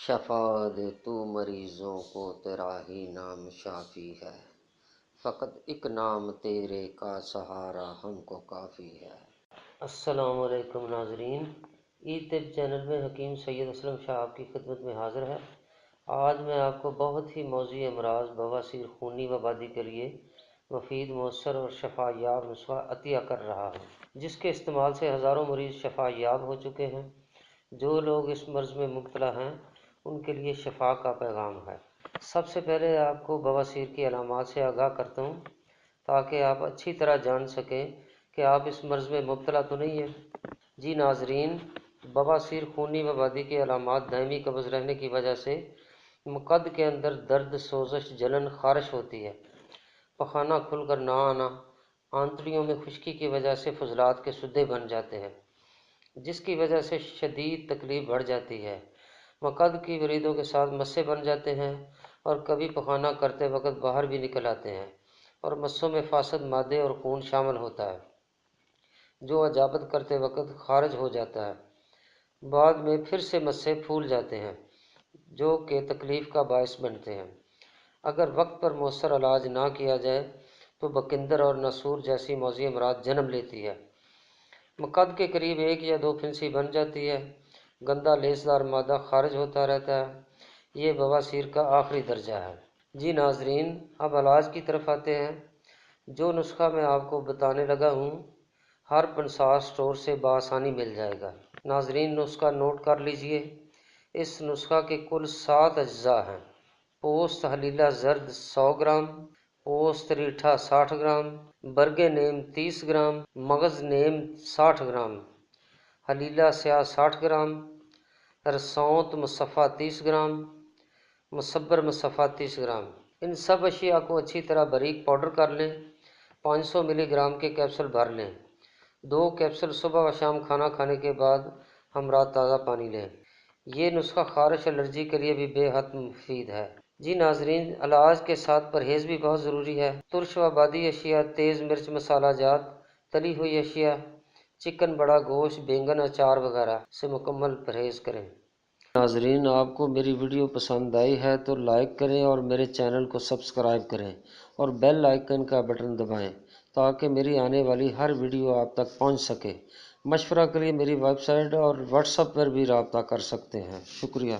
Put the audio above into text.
شفا دے تو مریضوں کو تیرا ہی نام شافی ہے، فقط ایک نام تیرے کا سہارا ہم کو کافی ہے۔ السلام علیکم ناظرین، ای طب چینل میں حکیم سید اسلم شاہ آپ کی خدمت میں حاضر ہے۔ آج میں آپ کو بہت ہی موضوعی امراض بواسیر خونی وبادی کے لیے مفید، مؤثر اور شفا یاب نسخہ عطیہ کر رہا ہوں، جس کے استعمال سے ہزاروں مریض شفا یاب ہو چکے ہیں۔ جو لوگ اس مرض میں مبتلا ہیں ان کے لیے شفا کا پیغام ہے۔ سب سے پہلے آپ کو بواسیر کی علامات سے آگاہ کرتا ہوں تاکہ آپ اچھی طرح جان سکیں کہ آپ اس مرض میں مبتلا تو نہیں ہیں۔ جی ناظرین، بواسیر خونی وبادی کی علامات دائمی قبض رہنے کی وجہ سے مقد کے اندر درد، سوزش، جلن، خارش ہوتی ہے، پخانہ کھل کر نہ آنا، آنتڑیوں میں خشکی کی وجہ سے فضلات کے سدے بن جاتے ہیں، جس کی وجہ سے شدید تکلیف بڑھ جاتی ہے، مقد کی وریدوں کے ساتھ مسے بن جاتے ہیں اور کبھی پخانہ کرتے وقت باہر بھی نکل آتے ہیں، اور مسوں میں فاسد مادے اور خون شامل ہوتا ہے جو اجابت کرتے وقت خارج ہو جاتا ہے۔ بعد میں پھر سے مسے پھول جاتے ہیں جو کہ تکلیف کا باعث بنتے ہیں۔ اگر وقت پر مؤثر علاج نہ کیا جائے تو بکندر اور نسور جیسی موذی امراض جنم لیتی ہے۔ مقد کے قریب 1 یا 2 پھنسی بن جاتی ہے، گندا لیسدار مادہ خارج ہوتا رہتا ہے۔ یہ بواسیر کا آخری درجہ ہے۔ جی ناظرین، اب علاج کی طرف آتے ہیں۔ جو نسخہ میں آپ کو بتانے لگا ہوں ہر پنساس اسٹور سے بآسانی مل جائے گا۔ ناظرین، نسخہ نوٹ کر لیجئے۔ اس نسخہ کے کل 7 اجزاء ہیں۔ پوست حلیلہ زرد 100 گرام، پوست ریٹھا 60 گرام، برگ نیم 30 گرام، مغز نیم 60 گرام، حلیلہ سیاہ 60 گرام، رسوت مصفہ 30 گرام، مصبر مصفہ 30 گرام۔ ان سب اشیاء کو اچھی طرح باریک پاؤڈر کر لیں۔ 500 ملی گرام کے کیپسول بھر لیں۔ 2 کیپسول صبح و شام کھانا کھانے کے بعد ہمراہ تازہ پانی لیں۔ یہ نسخہ خارش الرجی کے لیے بھی بے حد مفید ہے۔ جی ناظرین، علاج کے ساتھ پرہیز بھی بہت ضروری ہے۔ ترش و بادی اشیاء، تیز مرچ مسالہ جات، تلی ہوئی اشیاء، چکن، بڑا گوشت، بینگن، اچار وغیرہ سے مکمل پرہیز کریں۔ ناظرین، آپ کو میری ویڈیو پسند آئی ہے تو لائک کریں اور میرے چینل کو سبسکرائب کریں اور بیل آئیکن کا بٹن دبائیں تاکہ میری آنے والی ہر ویڈیو آپ تک پہنچ سکے۔ مشورہ کے لیے میری ویب سائٹ اور واٹس ایپ پر بھی رابطہ کر سکتے ہیں۔ شکریہ۔